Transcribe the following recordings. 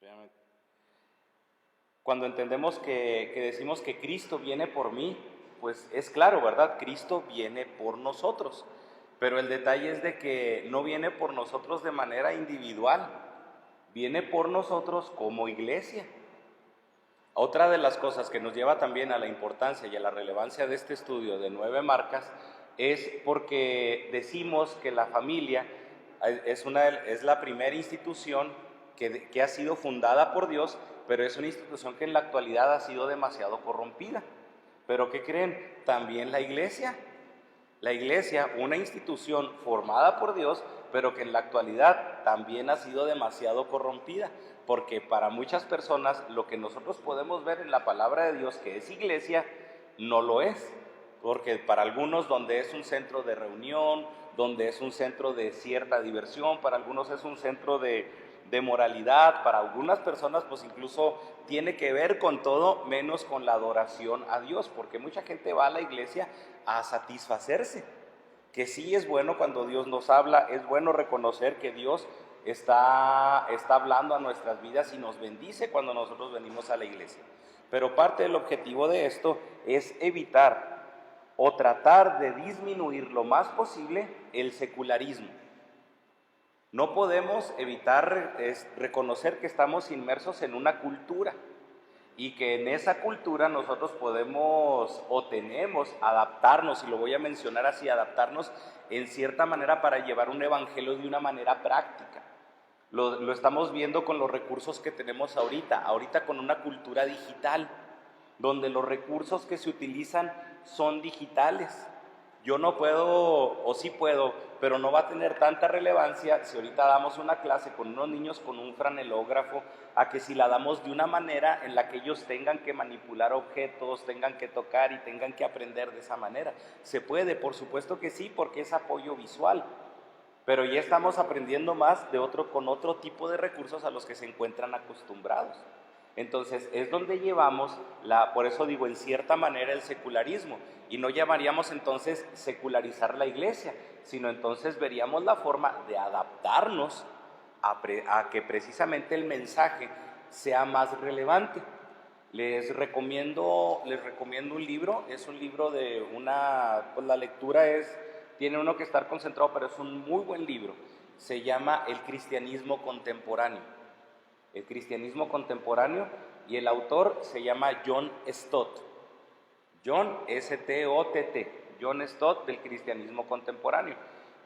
Espérame. Cuando entendemos que decimos que Cristo viene por mí, pues es claro, ¿verdad? Cristo viene por nosotros. Pero el detalle es de que no viene por nosotros de manera individual, viene por nosotros como iglesia. Otra de las cosas que nos lleva también a la importancia y a la relevancia de este estudio de 9 marcas es porque decimos que la familia es la primera institución que ha sido fundada por Dios, pero es una institución que en la actualidad ha sido demasiado corrompida. ¿Pero qué creen? También la iglesia. La iglesia, una institución formada por Dios, pero que en la actualidad también ha sido demasiado corrompida, porque para muchas personas lo que nosotros podemos ver en la palabra de Dios que es iglesia, no lo es, porque para algunos donde es un centro de reunión, donde es un centro de cierta diversión, para algunos es un centro de moralidad, para algunas personas pues incluso tiene que ver con todo menos con la adoración a Dios, porque mucha gente va a la iglesia a satisfacerse, que sí es bueno cuando Dios nos habla, es bueno reconocer que Dios está hablando a nuestras vidas y nos bendice cuando nosotros venimos a la iglesia. Pero parte del objetivo de esto es evitar o tratar de disminuir lo más posible el secularismo. No podemos evitar reconocer que estamos inmersos en una cultura y que en esa cultura nosotros podemos o tenemos adaptarnos, y lo voy a mencionar así, adaptarnos en cierta manera para llevar un evangelio de una manera práctica. Lo estamos viendo con los recursos que tenemos ahorita con una cultura digital, donde los recursos que se utilizan son digitales. Yo no puedo, o sí puedo, pero no va a tener tanta relevancia si ahorita damos una clase con unos niños con un franelógrafo, a que si la damos de una manera en la que ellos tengan que manipular objetos, tengan que tocar y tengan que aprender de esa manera. ¿Se puede? Por supuesto que sí, porque es apoyo visual. Pero ya estamos aprendiendo más con otro tipo de recursos a los que se encuentran acostumbrados. Entonces es donde llevamos, por eso digo, en cierta manera el secularismo, y no llamaríamos entonces secularizar la iglesia, sino entonces veríamos la forma de adaptarnos a que precisamente el mensaje sea más relevante. Les recomiendo un libro, es un libro pues la lectura tiene uno que estar concentrado, pero es un muy buen libro. Se llama El cristianismo contemporáneo. El cristianismo contemporáneo, y el autor se llama John Stott. John S-T-O-T-T, John Stott, del cristianismo contemporáneo.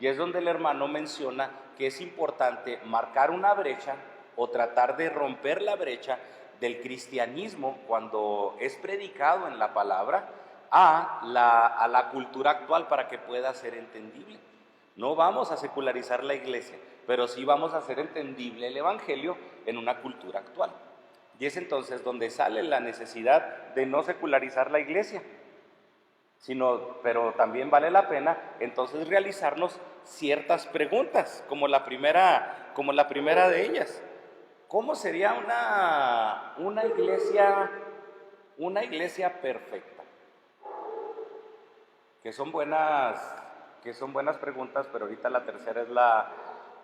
Y es donde el hermano menciona que es importante marcar una brecha o tratar de romper la brecha del cristianismo cuando es predicado en la palabra a la cultura actual para que pueda ser entendible. No vamos a secularizar la iglesia, pero sí vamos a hacer entendible el evangelio en una cultura actual. Y es entonces donde sale la necesidad de no secularizar la iglesia, pero también vale la pena entonces realizarnos ciertas preguntas, como la primera de ellas. ¿Cómo sería una iglesia perfecta? Que son buenas preguntas, pero ahorita la tercera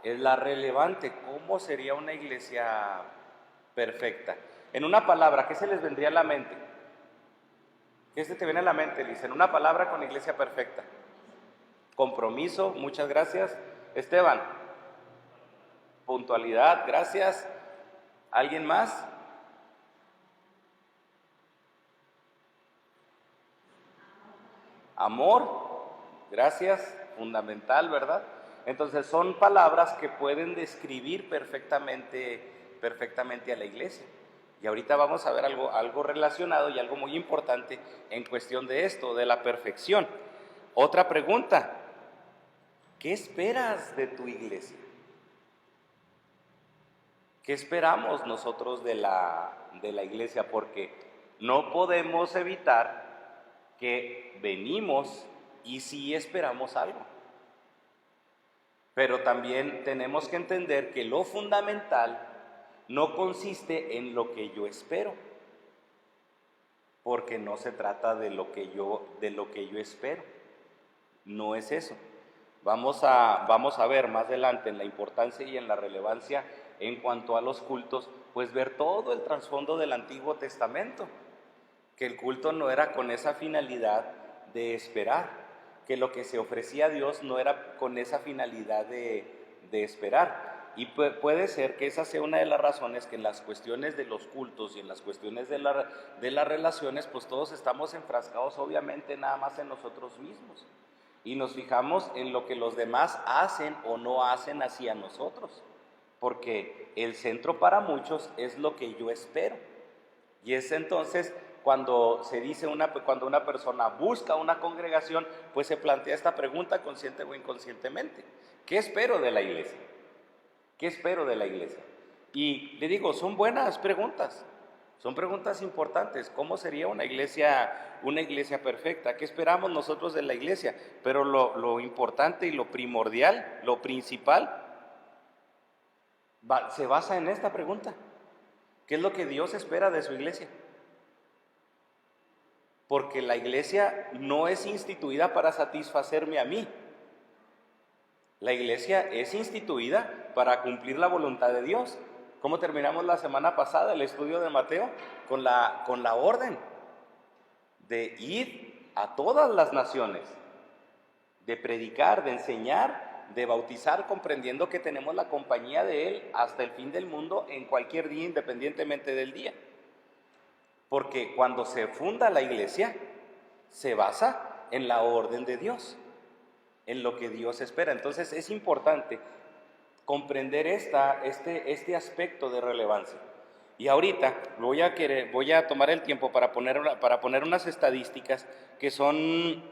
es la relevante. ¿Cómo sería una iglesia perfecta? En una palabra, ¿qué se les vendría a la mente? ¿Qué se te viene a la mente, Liz? En una palabra con iglesia perfecta. Compromiso, muchas gracias. Esteban, puntualidad, gracias. ¿Alguien más? Amor, gracias, fundamental, ¿verdad? Entonces son palabras que pueden describir perfectamente a la iglesia. Y ahorita vamos a ver algo relacionado y algo muy importante en cuestión de esto, de la perfección. Otra pregunta, ¿qué esperas de tu iglesia? ¿Qué esperamos nosotros de la iglesia? Porque no podemos evitar que venimos y sí esperamos algo. Pero también tenemos que entender que lo fundamental no consiste en lo que yo espero, porque no se trata de lo que yo espero. No es eso. Vamos a ver más adelante en la importancia y en la relevancia en cuanto a los cultos, pues ver todo el trasfondo del Antiguo Testamento, que el culto no era con esa finalidad de esperar, que lo que se ofrecía a Dios no era con esa finalidad de esperar. Y puede ser que esa sea una de las razones que en las cuestiones de los cultos y en las cuestiones de las relaciones, pues todos estamos enfrascados obviamente nada más en nosotros mismos. Y nos fijamos en lo que los demás hacen o no hacen hacia nosotros, porque el centro para muchos es lo que yo espero. Y es entonces cuando se dice cuando una persona busca una congregación, pues se plantea esta pregunta consciente o inconscientemente: ¿qué espero de la iglesia? ¿Qué espero de la iglesia? Y le digo, son buenas preguntas. Son preguntas importantes. ¿Cómo sería una iglesia perfecta? ¿Qué esperamos nosotros de la iglesia? Pero lo importante y lo primordial, lo principal, se basa en esta pregunta. ¿Qué es lo que Dios espera de su iglesia? Porque la iglesia no es instituida para satisfacerme a mí. La iglesia es instituida para cumplir la voluntad de Dios. ¿Cómo terminamos la semana pasada el estudio de Mateo? Con la orden de ir a todas las naciones, de predicar, de enseñar, de bautizar, comprendiendo que tenemos la compañía de Él hasta el fin del mundo, en cualquier día, independientemente del día. Porque cuando se funda la iglesia, se basa en la orden de Dios, en lo que Dios espera. Entonces es importante comprender este aspecto de relevancia. Y ahorita voy a tomar el tiempo para poner unas estadísticas que son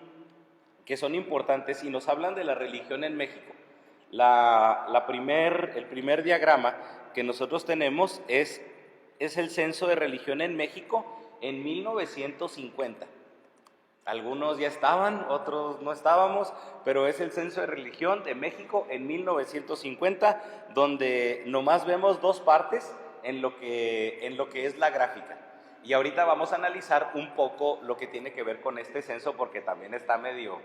importantes y nos hablan de la religión en México. El primer diagrama que nosotros tenemos es el censo de religión en México en 1950. Algunos ya estaban, otros no estábamos, pero es el censo de religión de México en 1950, donde nomás vemos dos partes en lo que es la gráfica. Y ahorita vamos a analizar un poco lo que tiene que ver con este censo, porque también está medio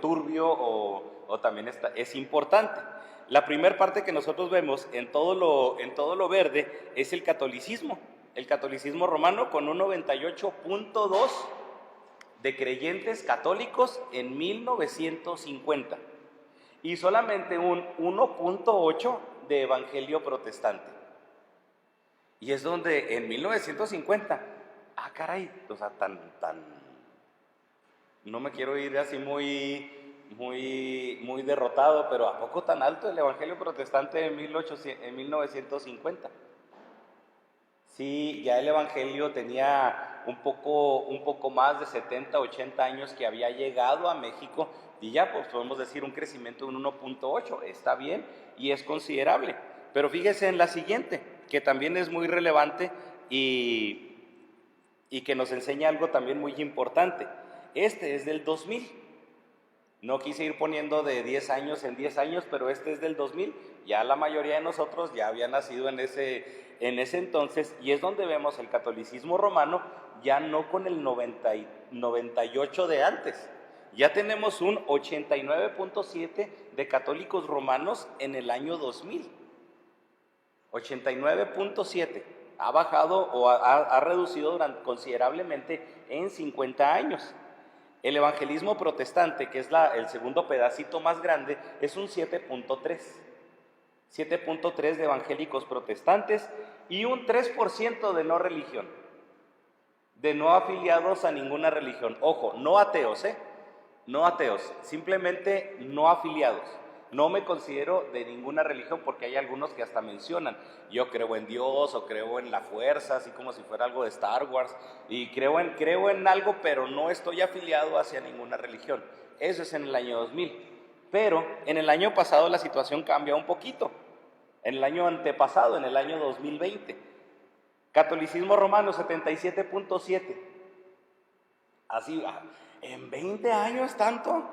turbio o también es importante. La primera parte que nosotros vemos en todo lo verde es el catolicismo romano, con un 98.2 de creyentes católicos en 1950 y solamente un 1.8 de evangelio protestante. Y es donde en 1950, caray, o sea, no me quiero ir así muy derrotado, pero ¿a poco tan alto el evangelio protestante en 1950? Sí, ya el evangelio tenía un poco más de 70, 80 años que había llegado a México, y ya pues podemos decir un crecimiento de un 1.8, está bien y es considerable. Pero fíjese en la siguiente, que también es muy relevante y que nos enseña algo también muy importante. Este es del 2000. No quise ir poniendo de 10 años en 10 años, pero este es del 2000. Ya la mayoría de nosotros ya había nacido en ese entonces, y es donde vemos el catolicismo romano ya no con el 98 de antes. Ya tenemos un 89.7 de católicos romanos en el año 2000. 89.7. Ha bajado o ha reducido considerablemente en 50 años. El evangelismo protestante, que es el segundo pedacito más grande, es un 7.3. 7.3 de evangélicos protestantes y un 3% de no religión, de no afiliados a ninguna religión. Ojo, no ateos, no ateos, simplemente no afiliados. No me considero de ninguna religión, porque hay algunos que hasta mencionan: yo creo en Dios o creo en la fuerza, así como si fuera algo de Star Wars, y creo en algo, pero no estoy afiliado hacia ninguna religión. Eso es en el año 2000. Pero en el año pasado la situación cambia un poquito. En el año antepasado, en el año 2020, catolicismo romano 77.7. Así, en 20 años tanto,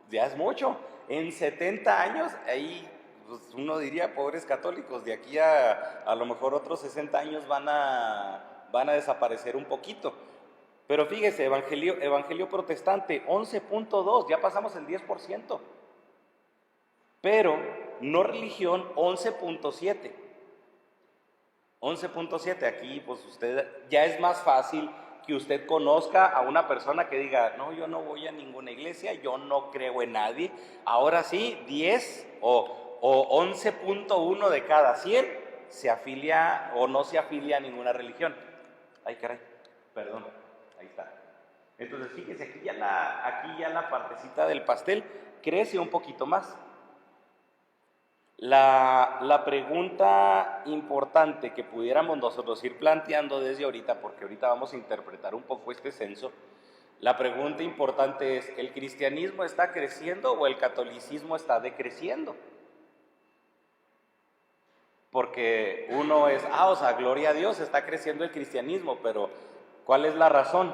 ya es mucho. En 70 años, ahí pues, uno diría, pobres católicos, de aquí a lo mejor otros 60 años van a desaparecer un poquito. Pero fíjese, evangelio protestante, 11.2, ya pasamos el 10%. Pero no religión, 11.7. 11.7, aquí pues usted, ya es más fácil que usted conozca a una persona que diga, no, yo no voy a ninguna iglesia, yo no creo en nadie. Ahora sí, 10 o 11.1 de cada 100 se afilia o no se afilia a ninguna religión. Ay, caray, perdón, ahí está. Entonces, fíjese, aquí ya la partecita del pastel crece un poquito más. La pregunta importante que pudiéramos nosotros ir planteando desde ahorita, porque ahorita vamos a interpretar un poco este censo, la pregunta importante es, ¿el cristianismo está creciendo o el catolicismo está decreciendo? Porque uno es, o sea, gloria a Dios, está creciendo el cristianismo, pero ¿cuál es la razón?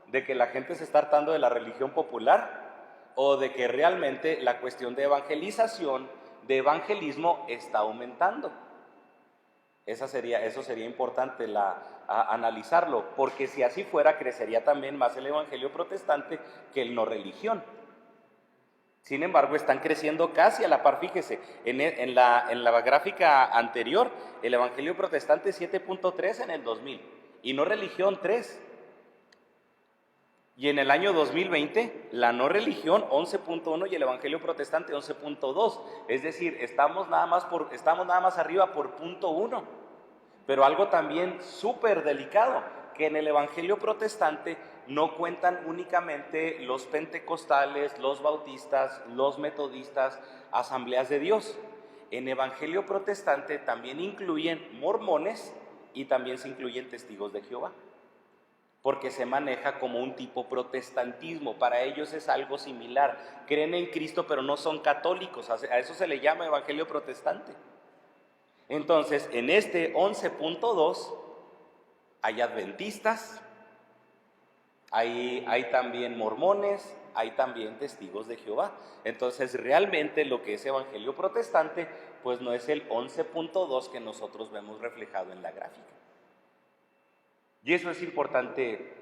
¿De que la gente se está hartando de la religión popular? ¿O de que realmente la cuestión de evangelización, de evangelismo, está aumentando? Eso sería importante analizarlo, porque si así fuera, crecería también más el evangelio protestante que el no religión. Sin embargo, están creciendo casi a la par. Fíjese, en la gráfica anterior, el evangelio protestante 7.3 en el 2000 y no religión 3. Y en el año 2020, la no religión 11.1 y el evangelio protestante 11.2. Es decir, estamos nada más arriba por 0.1. Pero algo también súper delicado, que en el evangelio protestante no cuentan únicamente los pentecostales, los bautistas, los metodistas, asambleas de Dios. En evangelio protestante también incluyen mormones y también se incluyen testigos de Jehová, porque se maneja como un tipo protestantismo. Para ellos es algo similar. Creen en Cristo, pero no son católicos. A eso se le llama evangelio protestante. Entonces, en este 11.2 hay adventistas, hay también mormones, hay también testigos de Jehová. Entonces, realmente lo que es evangelio protestante, pues no es el 11.2 que nosotros vemos reflejado en la gráfica. Y eso es importante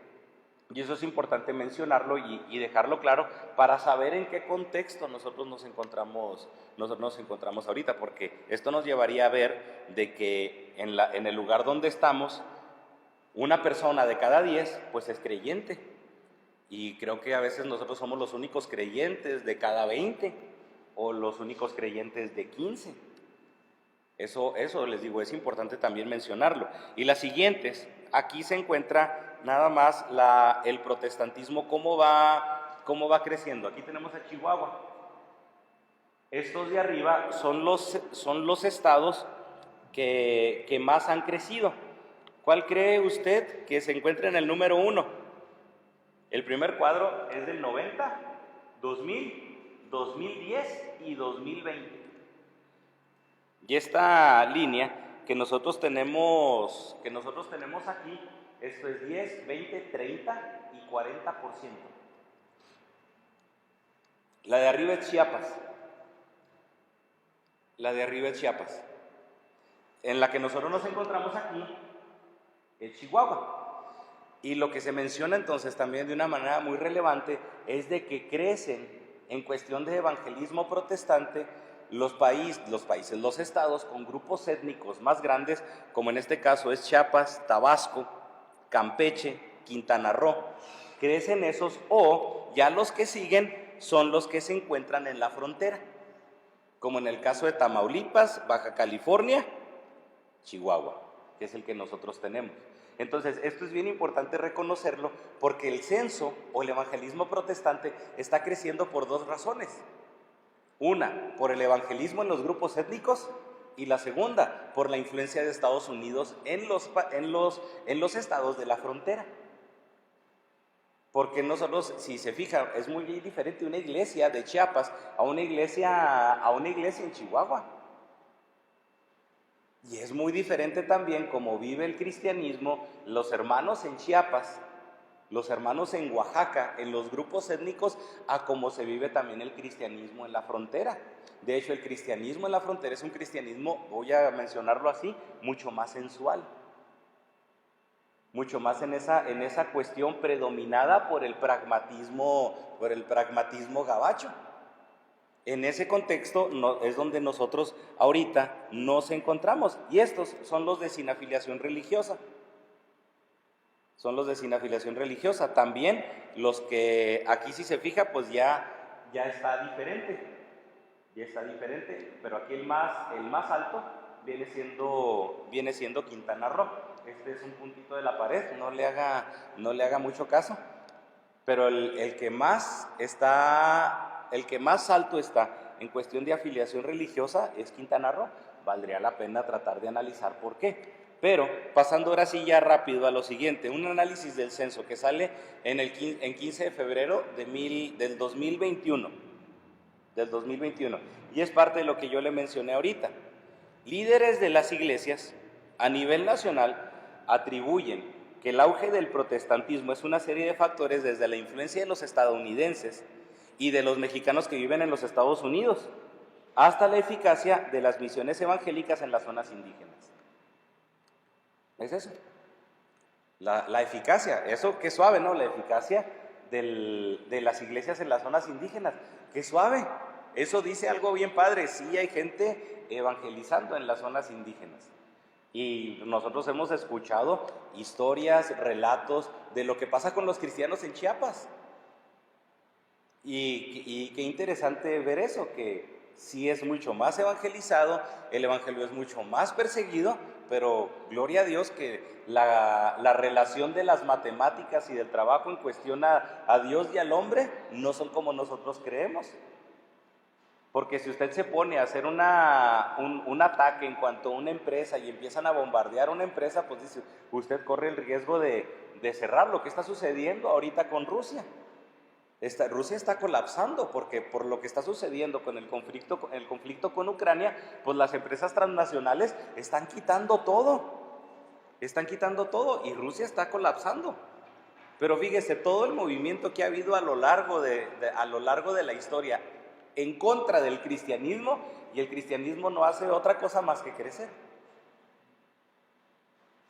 mencionarlo y dejarlo claro para saber en qué contexto nosotros nos encontramos ahorita, porque esto nos llevaría a ver de que en el lugar donde estamos, una persona de cada 10 pues es creyente, y creo que a veces nosotros somos los únicos creyentes de cada 20 o los únicos creyentes de 15. Eso les digo, es importante también mencionarlo. Y las siguientes, aquí se encuentra nada más el protestantismo, cómo va creciendo. Aquí tenemos a Chihuahua. Estos de arriba son los estados que más han crecido. ¿Cuál cree usted que se encuentra en el número 1? El primer cuadro es del 90, 2000, 2010 y 2020. Y esta línea que nosotros tenemos aquí, esto es 10, 20, 30 y 40%. La de arriba es Chiapas. En la que nosotros nos encontramos aquí es Chihuahua. Y lo que se menciona entonces también de una manera muy relevante es de que crecen en cuestión de evangelismo protestante los estados con grupos étnicos más grandes, como en este caso es Chiapas, Tabasco, Campeche, Quintana Roo. Crecen esos, o ya los que siguen son los que se encuentran en la frontera, como en el caso de Tamaulipas, Baja California, Chihuahua, que es el que nosotros tenemos. Entonces, esto es bien importante reconocerlo, porque el censo o el evangelismo protestante está creciendo por dos razones. Una, por el evangelismo en los grupos étnicos, y la segunda, por la influencia de Estados Unidos en los estados de la frontera. Porque nosotros, si se fija, es muy diferente una iglesia de Chiapas a una iglesia en Chihuahua. Y es muy diferente también cómo vive el cristianismo los hermanos en Chiapas, los hermanos en Oaxaca, en los grupos étnicos, a cómo se vive también el cristianismo en la frontera. De hecho, el cristianismo en la frontera es un cristianismo, voy a mencionarlo así, mucho más sensual, mucho más en esa cuestión predominada por el pragmatismo gabacho. En ese contexto es donde nosotros ahorita nos encontramos, y estos son los de sin afiliación religiosa. Son los de sin afiliación religiosa. También los que aquí, si se fija, pues ya está diferente. Ya está diferente, pero aquí el más alto viene siendo Quintana Roo. Este es un puntito de la pared, no le haga mucho caso. Pero el que más alto está en cuestión de afiliación religiosa es Quintana Roo. Valdría la pena tratar de analizar por qué. Pero pasando ahora sí ya rápido a lo siguiente, un análisis del censo que sale en 15 de febrero del 2021, y es parte de lo que yo le mencioné ahorita. Líderes de las iglesias a nivel nacional atribuyen que el auge del protestantismo es una serie de factores desde la influencia de los estadounidenses y de los mexicanos que viven en los Estados Unidos, hasta la eficacia de las misiones evangélicas en las zonas indígenas. Es eso, la eficacia, eso qué suave, ¿no? La eficacia de las iglesias en las zonas indígenas, qué suave. Eso dice algo bien padre, sí hay gente evangelizando en las zonas indígenas. Y nosotros hemos escuchado historias, relatos de lo que pasa con los cristianos en Chiapas. Y qué interesante ver eso, que sí es mucho más evangelizado, el evangelio es mucho más perseguido, pero gloria a Dios que la relación de las matemáticas y del trabajo en cuestión a Dios y al hombre no son como nosotros creemos. Porque si usted se pone a hacer un ataque en cuanto a una empresa y empiezan a bombardear una empresa, pues dice, usted corre el riesgo de cerrar. Lo que está sucediendo ahorita con Rusia. Rusia está colapsando porque por lo que está sucediendo con el conflicto con Ucrania, pues las empresas transnacionales están quitando todo y Rusia está colapsando. Pero fíjese, todo el movimiento que ha habido a lo largo de la historia en contra del cristianismo, y el cristianismo no hace otra cosa más que crecer.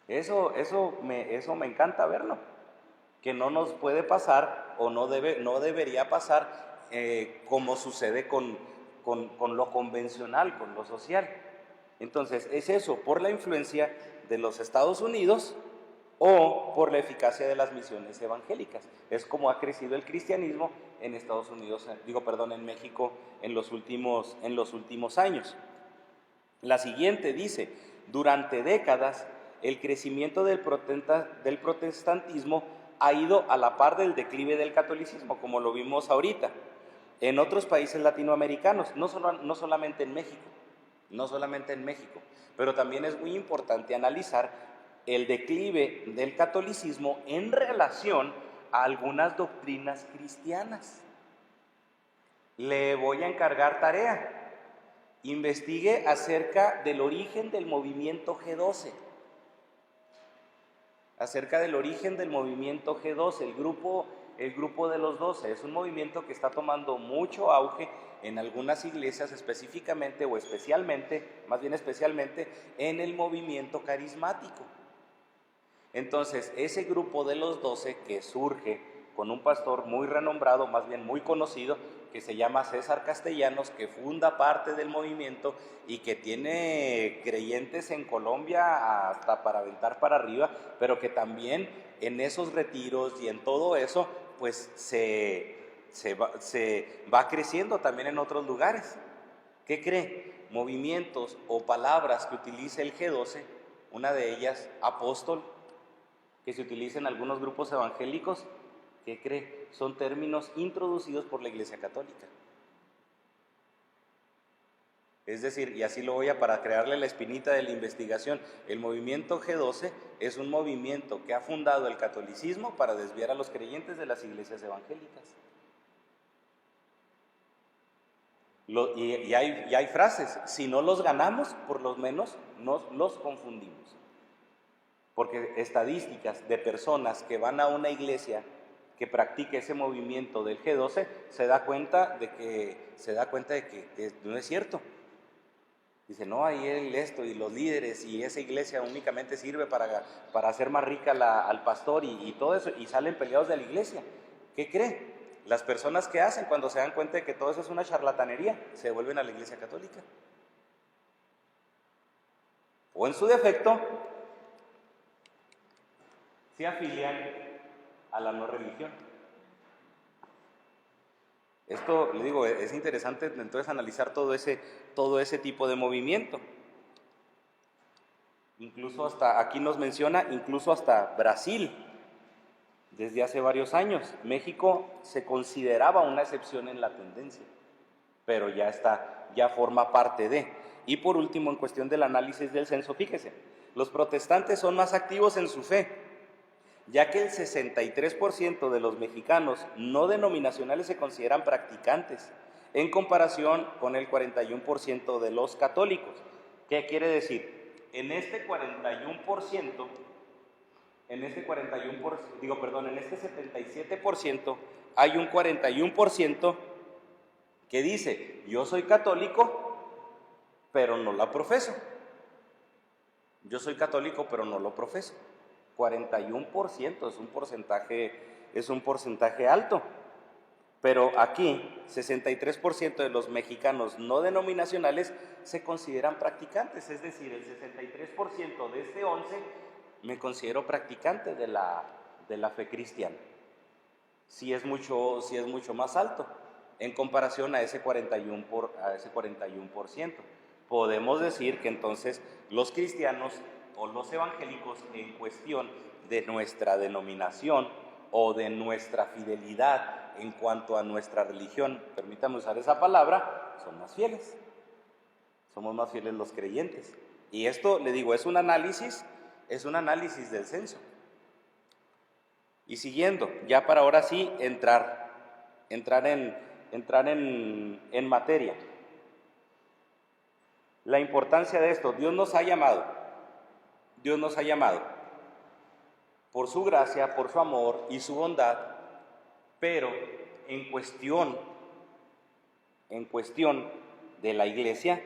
Eso me encanta verlo, que no nos puede pasar o no debería pasar como sucede con lo convencional, con lo social. Entonces, es eso, por la influencia de los Estados Unidos o por la eficacia de las misiones evangélicas. Es como ha crecido el cristianismo en Estados Unidos, en México en los últimos años. La siguiente dice, durante décadas el crecimiento del protestantismo ha ido a la par del declive del catolicismo, como lo vimos ahorita, en otros países latinoamericanos, no solamente en México, pero también es muy importante analizar el declive del catolicismo en relación a algunas doctrinas cristianas. Le voy a encargar tarea. Investigue acerca del origen del movimiento G12. El grupo de los 12 es un movimiento que está tomando mucho auge en algunas iglesias específicamente o especialmente en el movimiento carismático. Entonces, ese grupo de los 12 que surge con un pastor muy renombrado, más bien muy conocido, que se llama César Castellanos, que funda parte del movimiento y que tiene creyentes en Colombia hasta para aventar para arriba, pero que también en esos retiros y en todo eso, pues se va creciendo también en otros lugares. ¿Qué cree? Movimientos o palabras que utiliza el G12, una de ellas, apóstol, que se utiliza en algunos grupos evangélicos, ¿qué cree? Son términos introducidos por la Iglesia Católica. Es decir, y así lo voy a para crearle la espinita de la investigación, el movimiento G12 es un movimiento que ha fundado el catolicismo para desviar a los creyentes de las iglesias evangélicas. Y hay frases, si no los ganamos, por lo menos nos los confundimos. Porque estadísticas de personas que van a una iglesia que practica ese movimiento del G12 se da cuenta de que no es cierto. Dice, no, ahí esto y los líderes y esa iglesia únicamente sirve para hacer más rica al pastor y todo eso, y salen peleados de la iglesia. ¿Qué cree? Las personas que hacen cuando se dan cuenta de que todo eso es una charlatanería, se vuelven a la iglesia católica. O en su defecto, se afilian a la no religión. Esto, le digo, es interesante entonces analizar todo ese tipo de movimiento. Incluso hasta, aquí nos menciona, incluso hasta Brasil, desde hace varios años. México se consideraba una excepción en la tendencia, pero ya forma parte de. Y por último, en cuestión del análisis del censo, fíjese, los protestantes son más activos en su fe, ya que el 63% de los mexicanos no denominacionales se consideran practicantes, en comparación con el 41% de los católicos. ¿Qué quiere decir? En este 41%, en este 77%, hay un 41% que dice, yo soy católico, pero no la profeso. Yo soy católico, pero no lo profeso. 41% es un porcentaje alto. Pero aquí, 63% de los mexicanos no denominacionales se consideran practicantes, es decir, el 63% de este 11 me considero practicante de la fe cristiana. Sí es mucho más alto en comparación a ese 41%. Podemos decir que entonces los cristianos o los evangélicos, en cuestión de nuestra denominación o de nuestra fidelidad en cuanto a nuestra religión, permítame usar esa palabra, son más fieles. Somos más fieles los creyentes. Y esto, le digo, es un análisis del censo. Y siguiendo, ya para ahora sí entrar en materia. La importancia de esto, Dios nos ha llamado por su gracia, por su amor y su bondad, pero en cuestión de la iglesia,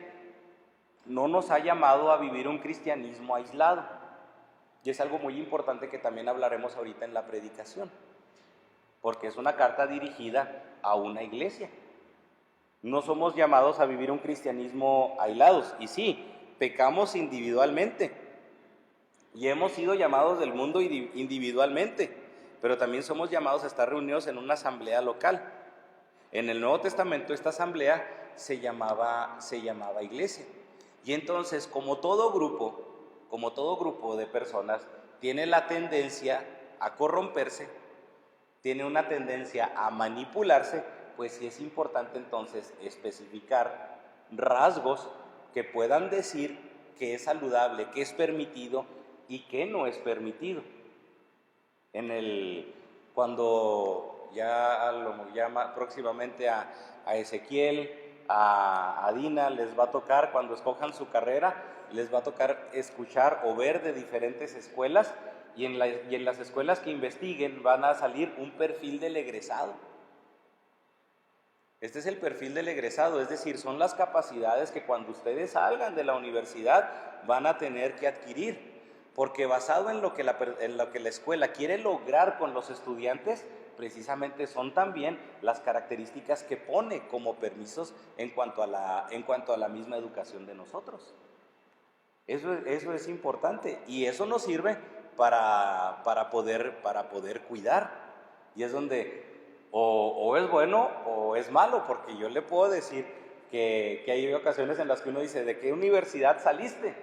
no nos ha llamado a vivir un cristianismo aislado. Y es algo muy importante que también hablaremos ahorita en la predicación, porque es una carta dirigida a una iglesia. No somos llamados a vivir un cristianismo aislados, y sí, pecamos individualmente, y hemos sido llamados del mundo individualmente, pero también somos llamados a estar reunidos en una asamblea local. En el Nuevo Testamento esta asamblea se llamaba iglesia. Y entonces, como todo grupo de personas, tiene la tendencia a corromperse, tiene una tendencia a manipularse, pues sí es importante entonces especificar rasgos que puedan decir que es saludable, que es permitido y que no es permitido. Cuando ya lo llama próximamente a Ezequiel, a Dina, les va a tocar, cuando escojan su carrera, les va a tocar escuchar o ver de diferentes escuelas, y en las escuelas que investiguen van a salir un perfil del egresado. Este es el perfil del egresado, es decir, son las capacidades que cuando ustedes salgan de la universidad van a tener que adquirir, porque basado en lo que la escuela quiere lograr con los estudiantes, precisamente son también las características que pone como permisos en cuanto a la misma educación de nosotros. Eso es importante, y eso nos sirve para poder cuidar. Y es donde o es bueno o es malo, porque yo le puedo decir que hay ocasiones en las que uno dice, ¿de qué universidad saliste?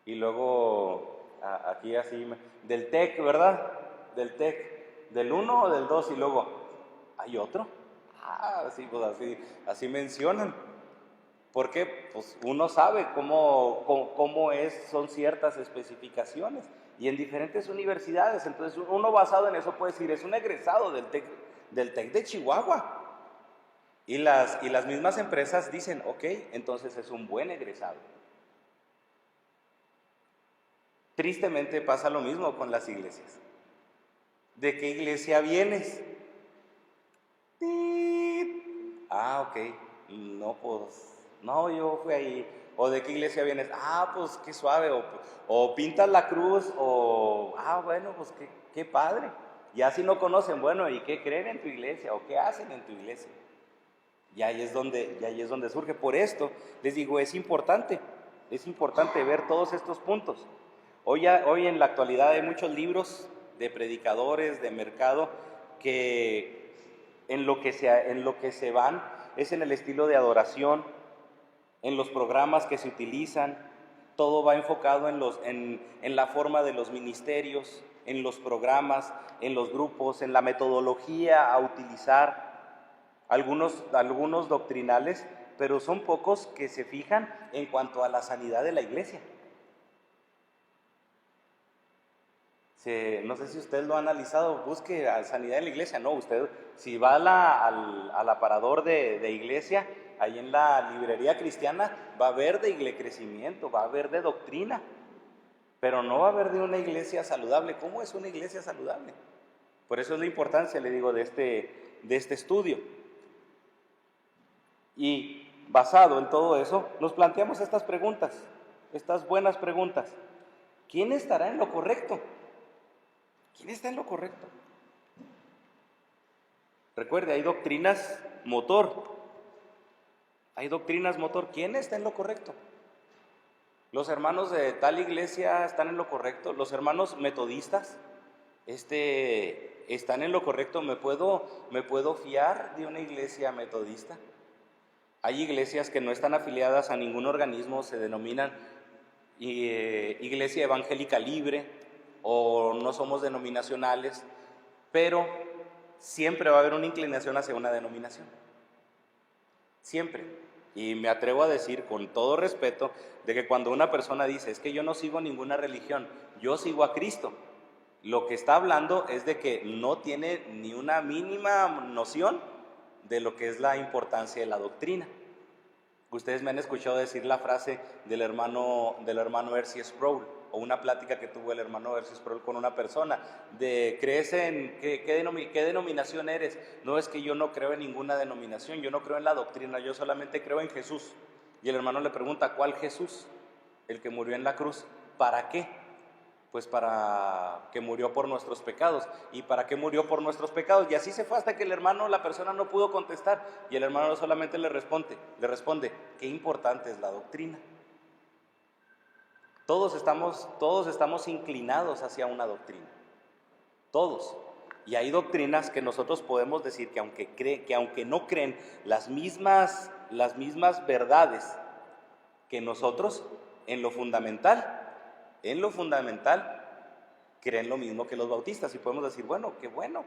Y luego, aquí así, del TEC, ¿verdad? Del TEC, del 1 o del 2, y luego, ¿hay otro? Sí, pues así mencionan. Porque pues uno sabe cómo son ciertas especificaciones, y en diferentes universidades. Entonces uno basado en eso puede decir, es un egresado del TEC de Chihuahua. Y las mismas empresas dicen, ok, entonces es un buen egresado. Tristemente pasa lo mismo con las iglesias. ¿De qué iglesia vienes? Ok, no, pues No, yo fui ahí. ¿O de qué iglesia vienes? Ah, pues qué suave. O pintas la cruz, o, bueno, pues qué padre. Ya si no conocen, bueno, ¿y qué creen en tu iglesia? ¿O qué hacen en tu iglesia? Y ahí es donde surge. Por esto, les digo, es importante ver todos estos puntos. Hoy en la actualidad hay muchos libros de predicadores, de mercado, que en lo que se van es en el estilo de adoración, en los programas que se utilizan. Todo va enfocado en la forma de los ministerios, en los programas, en los grupos, en la metodología a utilizar. Algunos doctrinales, pero son pocos que se fijan en cuanto a la sanidad de la iglesia. No sé si usted lo ha analizado, busque a sanidad en la iglesia. No, usted, si va al aparador de iglesia, ahí en la librería cristiana, va a haber de crecimiento, va a haber de doctrina, pero no va a haber de una iglesia saludable. ¿Cómo es una iglesia saludable? Por eso es la importancia, le digo, de este estudio. Y basado en todo eso, nos planteamos estas preguntas, estas buenas preguntas. ¿Quién estará en lo correcto? ¿Quién está en lo correcto? Recuerde, hay doctrinas motor. ¿Quién está en lo correcto? Los hermanos de tal iglesia están en lo correcto. Los hermanos metodistas están en lo correcto. ¿Me puedo fiar de una iglesia metodista? Hay iglesias que no están afiliadas a ningún organismo, se denominan Iglesia Evangélica Libre, o no somos denominacionales, pero siempre va a haber una inclinación hacia una denominación. Siempre. Y me atrevo a decir con todo respeto de que cuando una persona dice, es que yo no sigo ninguna religión, yo sigo a Cristo, lo que está hablando es de que no tiene ni una mínima noción de lo que es la importancia de la doctrina. Ustedes me han escuchado decir la frase del hermano R.C. Sproul, o una plática que tuvo el hermano R.C. Sproul con una persona, ¿crees en qué denominación eres? No, es que yo no creo en ninguna denominación, yo no creo en la doctrina, yo solamente creo en Jesús. Y el hermano le pregunta, ¿cuál Jesús? El que murió en la cruz. ¿Para qué? Pues para que murió por nuestros pecados. ¿Y para qué murió por nuestros pecados? Y así se fue hasta que la persona no pudo contestar. Y el hermano solamente le responde, qué importante es la doctrina. Todos estamos inclinados hacia una doctrina. Todos. Y hay doctrinas que nosotros podemos decir que aunque no creen las mismas verdades que nosotros, en lo fundamental, creen lo mismo que los bautistas, y podemos decir, bueno, qué bueno,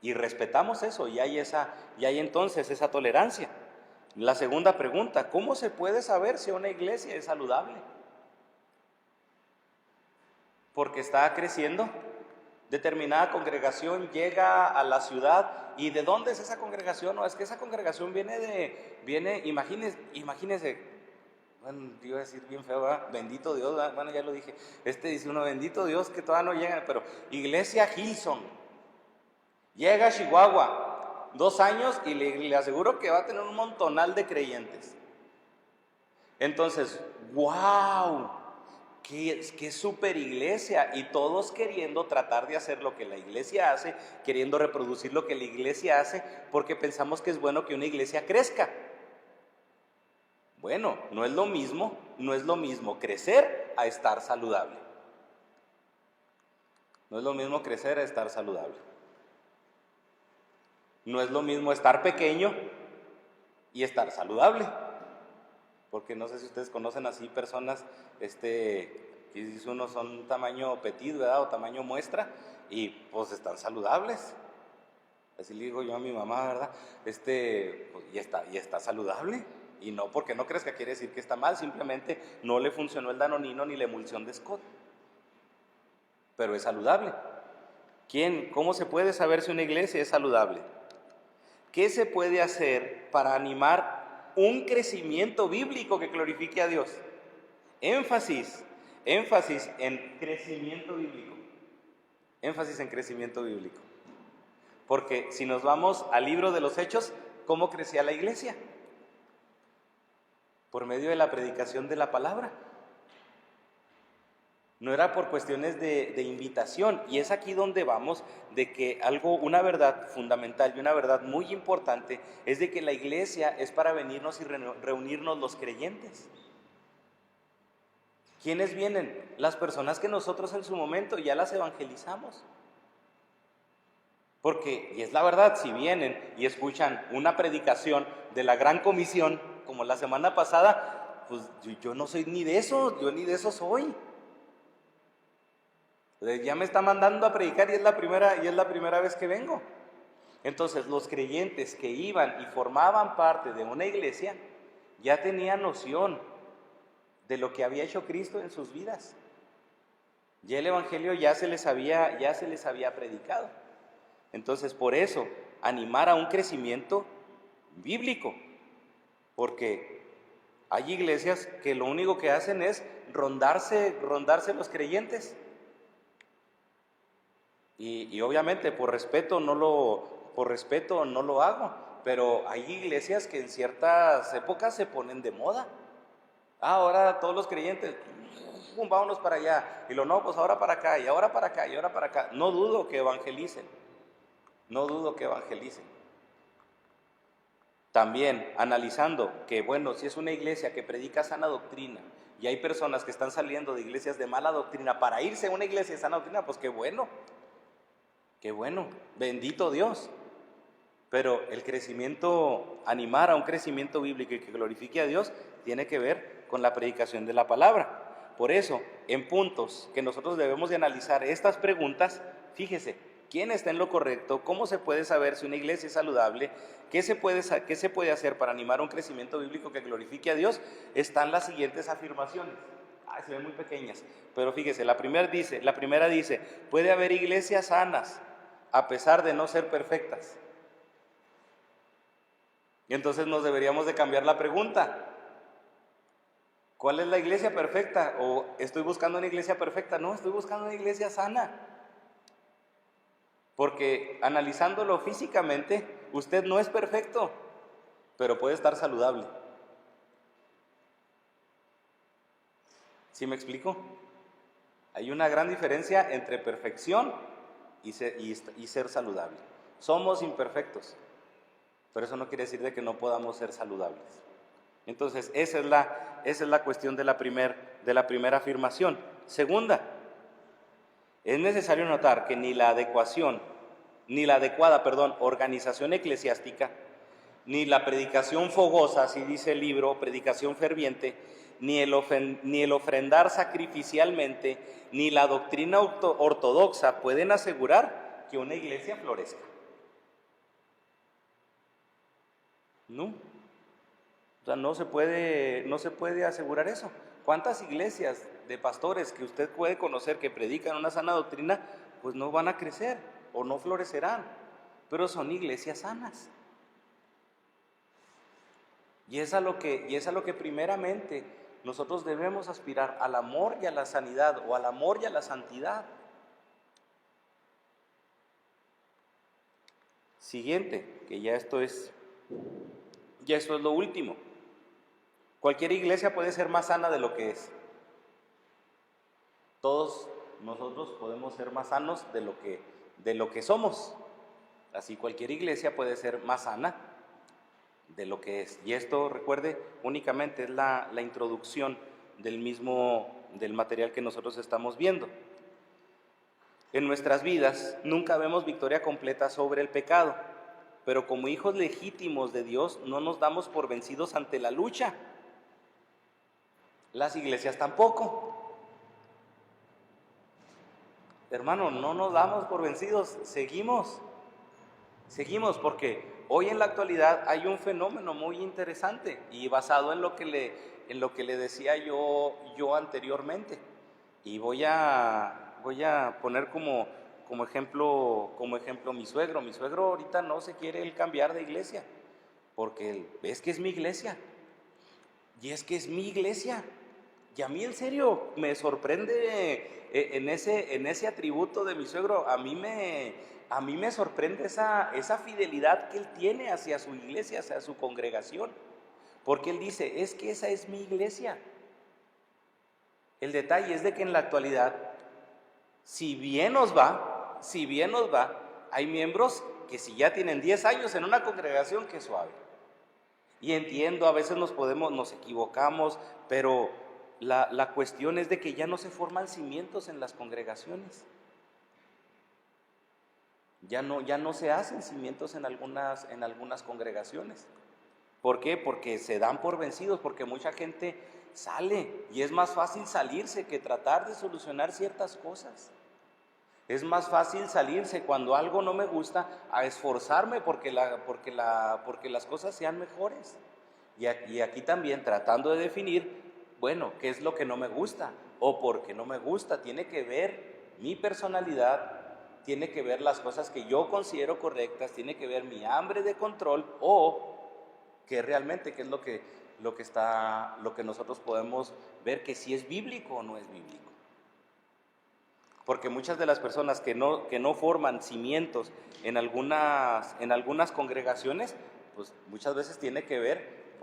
y respetamos eso, y hay entonces esa tolerancia. La segunda pregunta, ¿cómo se puede saber si una iglesia es saludable? Porque está creciendo. Determinada congregación llega a la ciudad, ¿y de dónde es esa congregación? No, es que esa congregación imagínese, bueno, te iba a decir bien feo, ¿verdad? Bendito Dios, ¿verdad? Bueno, ya lo dije, dice uno, bendito Dios que todavía no llegan, pero Iglesia Hilson, llega a Chihuahua, 2 años, y le aseguro que va a tener un montonal de creyentes. Entonces, ¡wow! ¡Qué super iglesia! Y todos queriendo tratar de hacer lo que la iglesia hace, queriendo reproducir lo que la iglesia hace, porque pensamos que es bueno que una iglesia crezca. Bueno, no es lo mismo crecer a estar saludable. No es lo mismo crecer a estar saludable. No es lo mismo estar pequeño y estar saludable. Porque no sé si ustedes conocen así personas, que dice uno son tamaño petit, ¿verdad? O tamaño muestra, y pues están saludables. Así le digo yo a mi mamá, ¿verdad? Pues, y está saludable. Y no porque no crezca quiere decir que está mal, simplemente no le funcionó el danonino ni la emulsión de Scott. Pero es saludable. ¿Cómo se puede saber si una iglesia es saludable? ¿Qué se puede hacer para animar un crecimiento bíblico que glorifique a Dios? Énfasis en crecimiento bíblico. Énfasis en crecimiento bíblico. Porque si nos vamos al libro de los Hechos, ¿cómo crecía la iglesia? por medio de la predicación de la palabra. No era por cuestiones de invitación, y es aquí donde vamos, de que una verdad fundamental y una verdad muy importante es de que la iglesia es para venirnos y reunirnos los creyentes. ¿Quiénes vienen? Las personas que nosotros en su momento ya las evangelizamos. Porque, y es la verdad, si vienen y escuchan una predicación de la Gran Comisión, como la semana pasada, pues yo no soy ni de eso, yo ni de eso soy. Ya me está mandando a predicar y es la primera vez que vengo. Entonces, los creyentes que iban y formaban parte de una iglesia ya tenían noción de lo que había hecho Cristo en sus vidas. Ya el evangelio ya se les había predicado. Entonces, por eso, animar a un crecimiento bíblico, porque hay iglesias que lo único que hacen es rondarse los creyentes. Y obviamente por respeto no lo hago, pero hay iglesias que en ciertas épocas se ponen de moda. Ahora todos los creyentes, vámonos para allá, y no, pues ahora para acá, y ahora para acá, y ahora para acá. No dudo que evangelicen. También analizando que, bueno, si es una iglesia que predica sana doctrina y hay personas que están saliendo de iglesias de mala doctrina para irse a una iglesia de sana doctrina, pues qué bueno, bendito Dios. Pero el crecimiento, animar a un crecimiento bíblico y que glorifique a Dios, tiene que ver con la predicación de la palabra. Por eso, en puntos que nosotros debemos de analizar estas preguntas, fíjese, ¿quién está en lo correcto? ¿Cómo se puede saber si una iglesia es saludable? ¿Qué se puede hacer para animar a un crecimiento bíblico que glorifique a Dios? Están las siguientes afirmaciones. Se ven muy pequeñas, pero fíjese, la primera dice, puede haber iglesias sanas a pesar de no ser perfectas. Y entonces nos deberíamos de cambiar la pregunta. ¿Cuál es la iglesia perfecta? ¿O estoy buscando una iglesia perfecta? No, estoy buscando una iglesia sana. Porque analizándolo físicamente, usted no es perfecto, pero puede estar saludable. ¿Sí me explico? Hay una gran diferencia entre perfección y ser saludable. Somos imperfectos, pero eso no quiere decir de que no podamos ser saludables. Entonces, esa es la cuestión de la primera afirmación. Segunda, es necesario notar que ni la adecuada organización eclesiástica, ni la predicación fogosa, así dice el libro, predicación ferviente, ni el ofrendar sacrificialmente, ni la doctrina ortodoxa pueden asegurar que una iglesia florezca. No, o sea, no se puede asegurar eso. ¿Cuántas iglesias de pastores que usted puede conocer que predican una sana doctrina, pues no van a crecer o no florecerán? Pero son iglesias sanas. Y es a lo que primeramente nosotros debemos aspirar, al amor y a la sanidad, o al amor y a la santidad. Siguiente, que ya esto es lo último. Cualquier iglesia puede ser más sana de lo que es. Todos nosotros podemos ser más sanos de lo que somos. Así cualquier iglesia puede ser más sana de lo que es. Y esto, recuerde, únicamente es la introducción del material que nosotros estamos viendo. En nuestras vidas nunca vemos victoria completa sobre el pecado, pero como hijos legítimos de Dios no nos damos por vencidos ante la lucha. Las iglesias tampoco. Hermano, no nos damos por vencidos, seguimos porque hoy en la actualidad hay un fenómeno muy interesante y basado en lo que le decía yo anteriormente. Y voy a poner como ejemplo mi suegro. Mi suegro ahorita no se quiere él cambiar de iglesia, porque es que es mi iglesia. Y es que es mi iglesia. Y a mí en serio me sorprende en ese atributo de mi suegro. A mí me sorprende esa fidelidad que él tiene hacia su iglesia, hacia su congregación. Porque Él dice, es que esa es mi iglesia. El detalle es de que en la actualidad, si bien nos va, hay miembros que si ya tienen 10 años en una congregación, qué suave. Y entiendo, a veces nos equivocamos, pero la cuestión es de que ya no se forman cimientos en las congregaciones. Ya no se hacen cimientos en algunas congregaciones. ¿Por qué? Porque se dan por vencidos, porque mucha gente sale y es más fácil salirse que tratar de solucionar ciertas cosas. Es más fácil salirse cuando algo no me gusta a esforzarme porque las cosas sean mejores. Y aquí también tratando de definir, bueno, ¿qué es lo que no me gusta? O por qué no me gusta. Tiene que ver mi personalidad, tiene que ver las cosas que yo considero correctas, tiene que ver mi hambre de control o que realmente qué es lo que nosotros podemos ver que si es bíblico o no es bíblico. Porque muchas de las personas que no forman cimientos en algunas congregaciones, pues muchas veces tiene que ver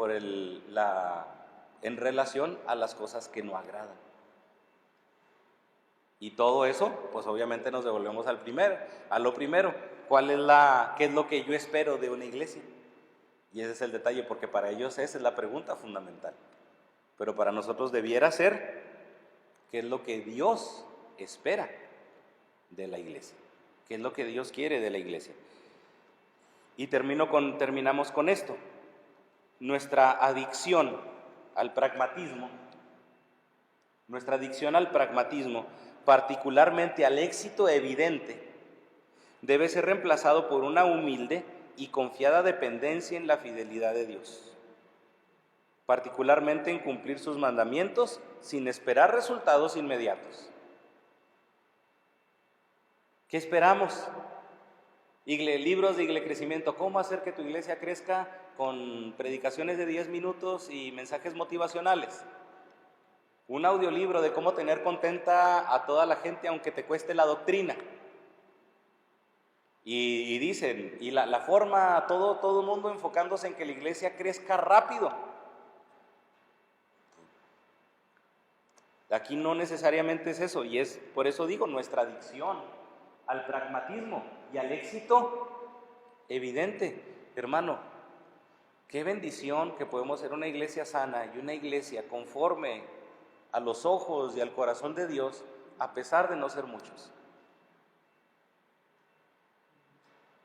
en relación a las cosas que no agradan. Y todo eso, pues obviamente nos devolvemos a lo primero, ¿qué es lo que yo espero de una iglesia? Y ese es el detalle, porque para ellos esa es la pregunta fundamental. Pero para nosotros debiera ser, ¿qué es lo que Dios espera de la iglesia? ¿Qué es lo que Dios quiere de la iglesia? Y terminamos con esto. Nuestra adicción al pragmatismo, particularmente al éxito evidente, debe ser reemplazado por una humilde y confiada dependencia en la fidelidad de Dios, particularmente en cumplir sus mandamientos sin esperar resultados inmediatos. ¿Qué esperamos? Libros de crecimiento, ¿cómo hacer que tu iglesia crezca con predicaciones de 10 minutos y mensajes motivacionales? Un audiolibro de cómo tener contenta a toda la gente aunque te cueste la doctrina. Y dicen, y la forma, todo el mundo enfocándose en que la iglesia crezca rápido. Aquí no necesariamente es eso, y es por eso digo, nuestra adicción al pragmatismo y al éxito evidente. Hermano, qué bendición que podemos ser una iglesia sana y una iglesia conforme a los ojos y al corazón de Dios, a pesar de no ser muchos.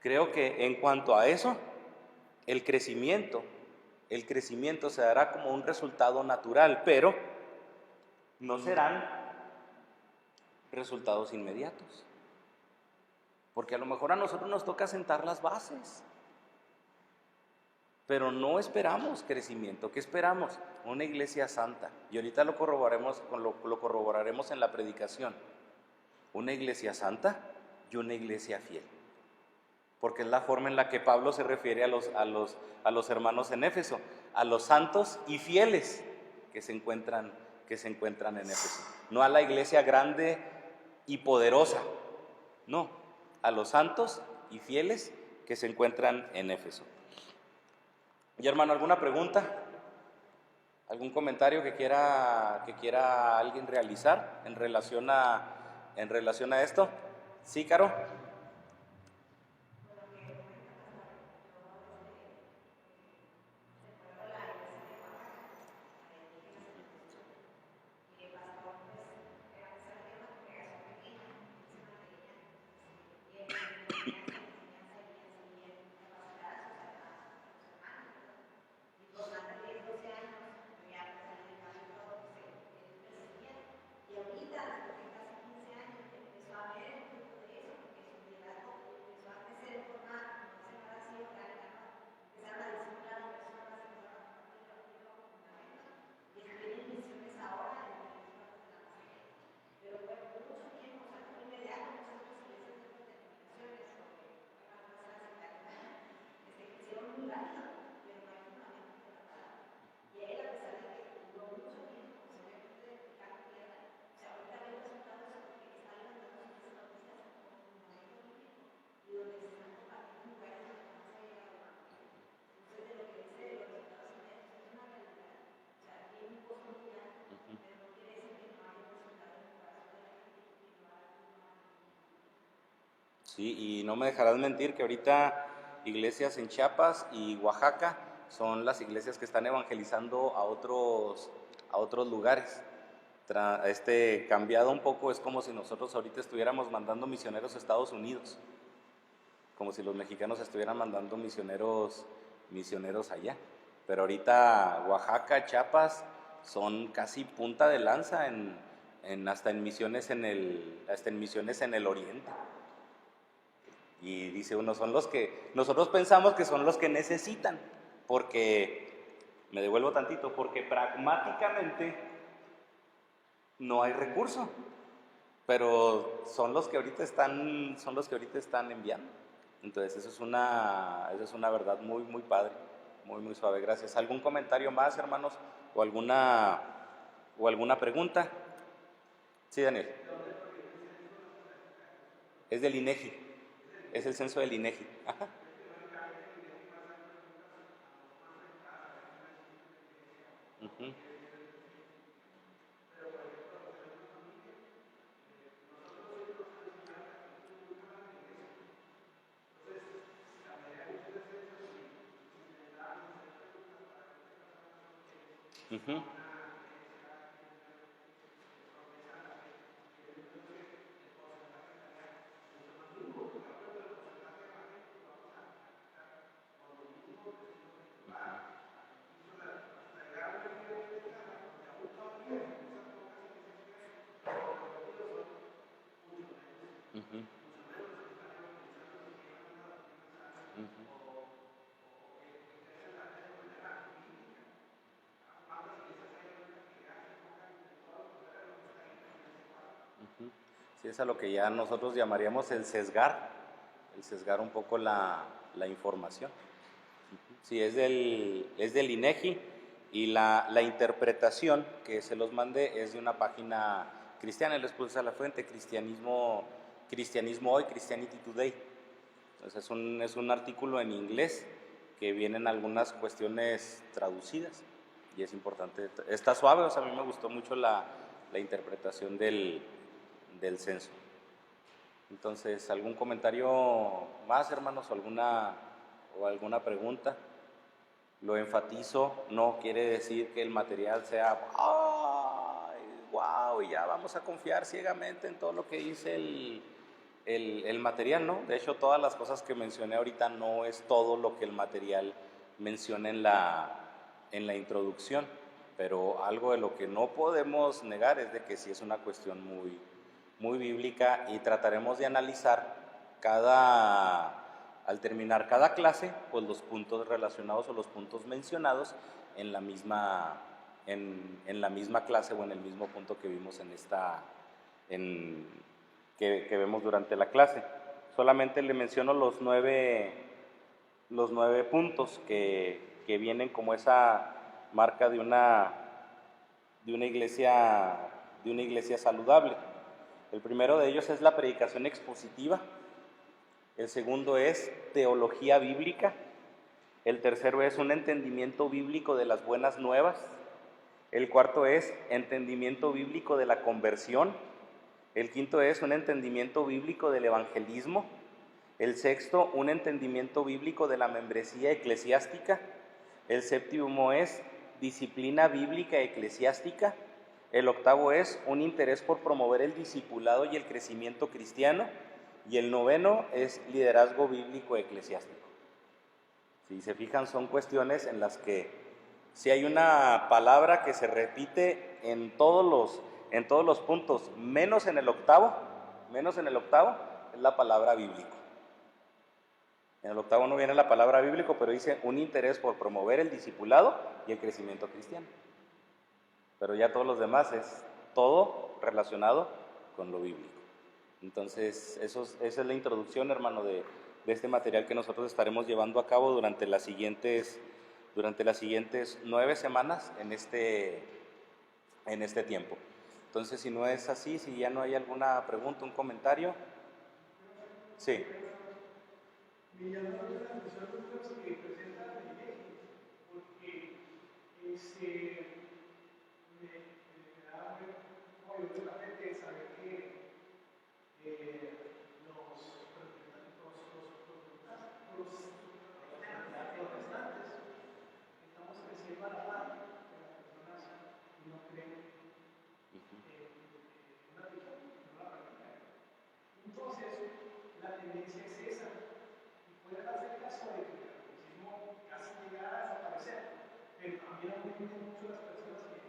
Creo que en cuanto a eso, el crecimiento se dará como un resultado natural, pero no serán resultados inmediatos. Porque a lo mejor a nosotros nos toca sentar las bases, pero no esperamos crecimiento. ¿Qué esperamos? Una iglesia santa. Y ahorita lo corroboraremos en la predicación. Una iglesia santa y una iglesia fiel. Porque es la forma en la que Pablo se refiere a los hermanos en Éfeso, a los santos y fieles que se encuentran en Éfeso. No a la iglesia grande y poderosa, no, a los santos y fieles que se encuentran en Éfeso. Y hermano, ¿alguna pregunta? ¿Algún comentario que quiera alguien realizar en relación a esto? ¿Sí, Caro? Sí, y no me dejarás mentir que ahorita iglesias en Chiapas y Oaxaca son las iglesias que están evangelizando a otros lugares. Cambiado un poco, es como si nosotros ahorita estuviéramos mandando misioneros a Estados Unidos, como si los mexicanos estuvieran mandando misioneros allá. Pero ahorita Oaxaca, Chiapas son casi punta de lanza hasta en misiones hasta en misiones en el oriente. Y dice uno, son los que nosotros pensamos que son los que necesitan, porque, me devuelvo tantito, porque pragmáticamente no hay recurso, pero son los que ahorita están enviando. Entonces eso es una verdad muy, muy padre, muy, muy suave. Gracias. ¿Algún comentario más, hermanos? ¿O alguna pregunta? Sí, Daniel. Es del INEGI. Es el censo del INEGI. Ajá. Ujú, ujú, ujú, ujú, ujú. Sí, es a lo que ya nosotros llamaríamos el sesgar un poco la información. Sí, es del INEGI y la interpretación que se los mande es de una página cristiana, les puse a la fuente, Cristianismo Hoy, Christianity Today. Entonces es un artículo en inglés que vienen algunas cuestiones traducidas y es importante. Está suave, o sea, a mí me gustó mucho la interpretación del censo. Entonces, ¿algún comentario más, hermanos, o alguna pregunta? Lo enfatizo, no quiere decir que el material sea, ¡ay, wow! Y ya vamos a confiar ciegamente en todo lo que dice el material, ¿no? De hecho, todas las cosas que mencioné ahorita no es todo lo que el material menciona en la introducción, pero algo de lo que no podemos negar es de que sí es una cuestión muy, muy bíblica y trataremos de analizar al terminar cada clase, pues los puntos relacionados o los puntos mencionados en en la misma clase o en el mismo punto que vimos en, que vemos durante la clase. Solamente le menciono los nueve puntos que vienen como esa marca de una iglesia saludable. El primero de ellos es la predicación expositiva, el segundo es teología bíblica, el tercero es un entendimiento bíblico de las buenas nuevas, el cuarto es entendimiento bíblico de la conversión, el quinto es un entendimiento bíblico del evangelismo, el sexto un entendimiento bíblico de la membresía eclesiástica, el séptimo es disciplina bíblica eclesiástica, el octavo es un interés por promover el discipulado y el crecimiento cristiano, y el noveno es liderazgo bíblico eclesiástico. Si se fijan, son cuestiones en las que si hay una palabra que se repite en todos los puntos, menos en el octavo, es la palabra bíblico. En el octavo no viene la palabra bíblico, pero dice un interés por promover el discipulado y el crecimiento cristiano. Pero ya todos los demás es todo relacionado con lo bíblico. Entonces, esa es la introducción, hermano, de este material que nosotros estaremos llevando a cabo durante las siguientes 9 semanas en este tiempo. Entonces, si no es así, si ya no hay alguna pregunta, un comentario. Sí. Me llamó mucho la atención los números que presenta la INEGI, porque me da muy de la mente saber que los representantes tienden mucho las personas que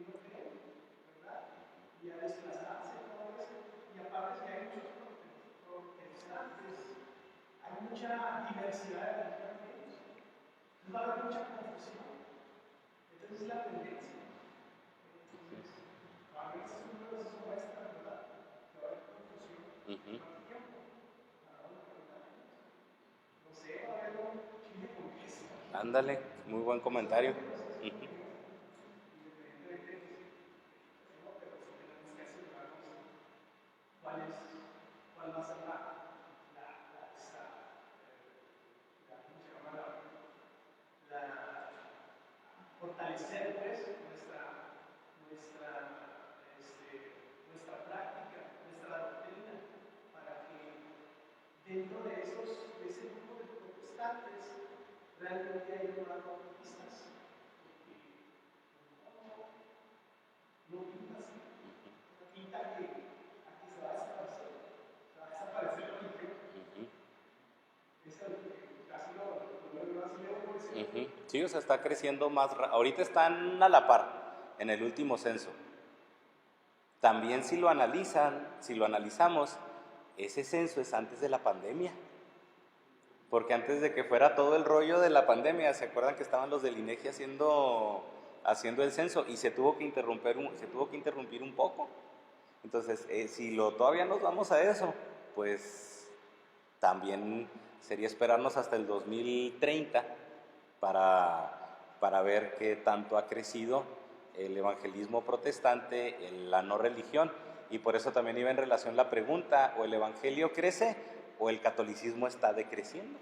no creen, ¿verdad? Y a desplazarse, todo eso. Y aparte que hay muchos protestantes, hay mucha diversidad de religiones, entonces va a haber mucha confusión. Entonces es la tendencia. Entonces, a veces uno de esos muestra, ¿verdad? Que va a haber confusión en cualquier tiempo. No sé, va a haber un chile con queso. Ándale, muy buen comentario. ¿Cuál va a ser ¿cómo se llama? Fortalecer pues nuestra práctica, nuestra doctrina, para que dentro de ese grupo de protestantes realmente haya más bautistas. No pinta así, pinta que aquí se va a desaparecer, se va a desaparecer la religión. Es algo que casi lo veo así. Sí, o sea, está creciendo más. Ahorita están a la par en el último censo. También si lo analizamos, ese censo es antes de la pandemia. Porque antes de que fuera todo el rollo de la pandemia, ¿se acuerdan que estaban los del INEGI haciendo el censo y se tuvo que interrumpir un poco? Entonces, si todavía nos vamos a eso, pues también sería esperarnos hasta el 2030 para ver qué tanto ha crecido el evangelismo protestante en la no religión. Y por eso también iba en relación la pregunta, ¿o el evangelio crece o el catolicismo está decreciendo?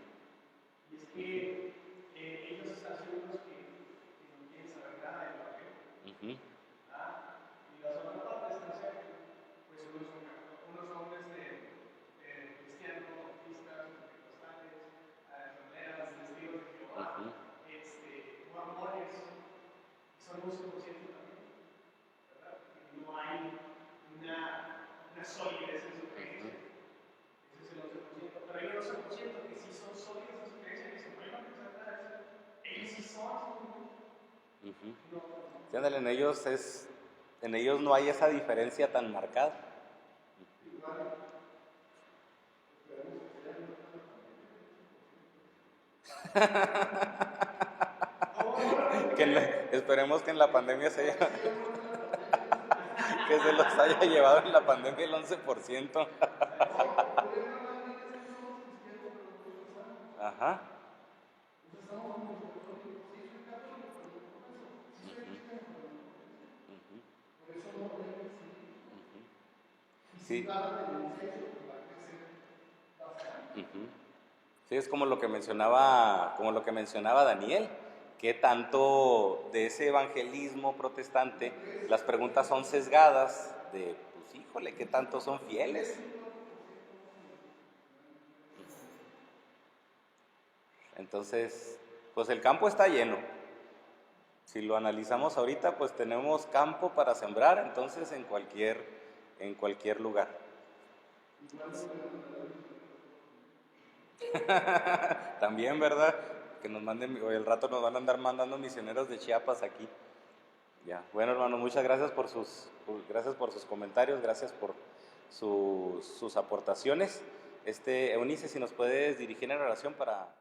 Y es que ellos están seguros que no quieren saber nada del evangelio. Y las otras partes están seguros, pues unos son cristianos, bautistas, pentecostales, asambleas, testigos de Jehová, mormones, son un 11% también, ¿verdad? Porque no hay una solidez en su creencia. Ese es el 11%. Pero hay un 11% que sí son sólidos en su creencia, que se pueden pensar nada de eso. Ellos sí son. Sí, ándale, en ellos no hay esa diferencia tan marcada. Esperemos que en la pandemia que se los haya llevado en la pandemia el 11%. Ajá. Sí. Sí, es como lo que mencionaba Daniel, que tanto de ese evangelismo protestante las preguntas son sesgadas de, pues híjole, qué tanto son fieles. Entonces, pues el campo está lleno. Si lo analizamos ahorita, pues tenemos campo para sembrar, entonces en cualquier lugar. También, ¿verdad? Que nos manden, hoy el rato nos van a andar mandando misioneros de Chiapas aquí. Ya, bueno, hermano, muchas gracias por sus comentarios, gracias por sus aportaciones. Eunice, si nos puedes dirigir en oración para